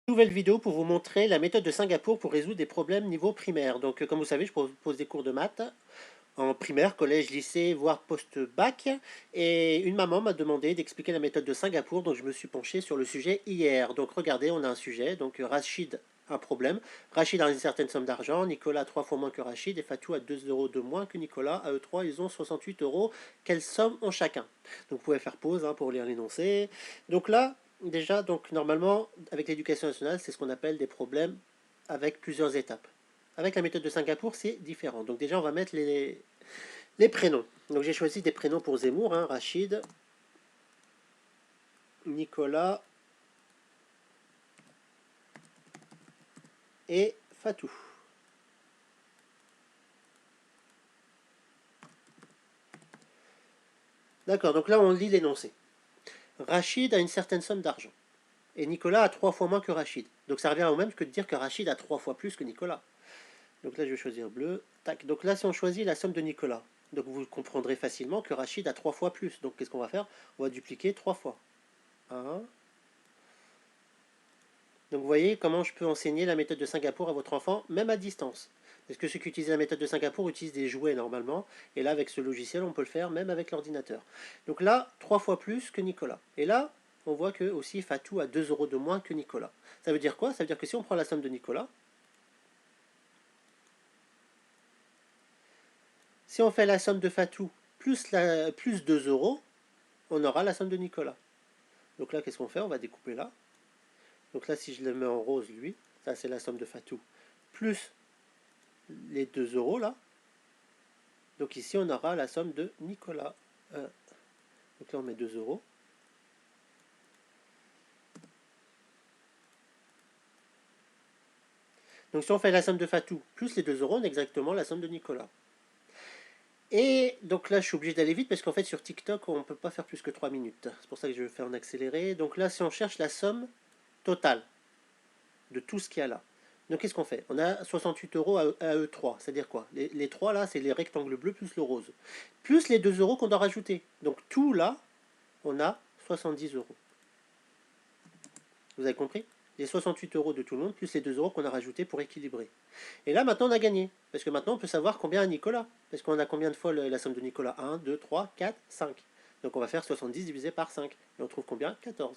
Nouvelle vidéo pour vous montrer la méthode de Singapour pour résoudre des problèmes niveau primaire. Donc, comme vous savez, je propose des cours de maths en primaire, collège, lycée, voire post-bac. Et une maman m'a demandé d'expliquer la méthode de Singapour, donc je me suis penché sur le sujet hier. Donc, regardez, on a un sujet. Donc, Rachid a un problème. Rachid a une certaine somme d'argent, Nicolas a 3 fois moins que Rachid et Fatou a 2 euros de moins que Nicolas. À eux trois, ils ont 68 euros. Quelle somme ont chacun? Donc, vous pouvez faire pause pour lire l'énoncé. Donc là, déjà, donc normalement, avec l'éducation nationale, c'est ce qu'on appelle des problèmes avec plusieurs étapes. Avec la méthode de Singapour, c'est différent. Donc déjà, on va mettre les prénoms. Donc j'ai choisi des prénoms pour Zemmour, Rachid, Nicolas et Fatou. D'accord, donc là on lit l'énoncé. Rachid a une certaine somme d'argent. Et Nicolas a 3 fois moins que Rachid. Donc ça revient au même que de dire que Rachid a 3 fois plus que Nicolas. Donc là je vais choisir bleu. Tac. Donc là si on choisit la somme de Nicolas, donc vous comprendrez facilement que Rachid a 3 fois plus. Donc qu'est-ce qu'on va faire? On va dupliquer 3 fois. 1. Donc vous voyez comment je peux enseigner la méthode de Singapour à votre enfant, même à distance. Parce que ceux qui utilisent la méthode de Singapour utilisent des jouets normalement. Et là, avec ce logiciel, on peut le faire même avec l'ordinateur. Donc là, 3 fois plus que Nicolas. Et là, on voit que aussi Fatou a 2 euros de moins que Nicolas. Ça veut dire quoi? Ça veut dire que si on prend la somme de Nicolas, si on fait la somme de Fatou plus 2 euros, on aura la somme de Nicolas. Donc là, qu'est-ce qu'on fait? On va découper là. Donc là, si je le mets en rose, lui, ça c'est la somme de Fatou, plus les 2 euros là. Donc ici, on aura la somme de Nicolas. Donc là, on met 2 euros. Donc si on fait la somme de Fatou plus les 2 euros, on a exactement la somme de Nicolas. Et donc là, je suis obligé d'aller vite parce qu'en fait, sur TikTok, on ne peut pas faire plus que 3 minutes. C'est pour ça que je vais faire en accéléré. Donc là, si on cherche la somme totale de tout ce qu'il y a là. Donc qu'est-ce qu'on fait? On a 68 euros à E3. C'est-à-dire quoi? Les 3 là, c'est les rectangles bleus plus le rose. Plus les 2 euros qu'on doit rajouter. Donc tout là, on a 70 euros. Vous avez compris? Les 68 euros de tout le monde, plus les 2 euros qu'on a rajoutés pour équilibrer. Et là, maintenant, on a gagné. Parce que maintenant, on peut savoir combien a Nicolas. Parce qu'on a combien de fois la somme de Nicolas? 1, 2, 3, 4, 5. Donc on va faire 70 divisé par 5. Et on trouve combien? 14.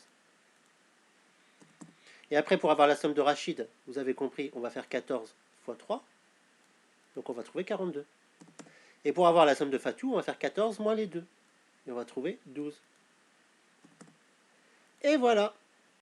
Et après, pour avoir la somme de Rachid, vous avez compris, on va faire 14 fois 3. Donc on va trouver 42. Et pour avoir la somme de Fatou, on va faire 14 moins les 2. Et on va trouver 12. Et voilà.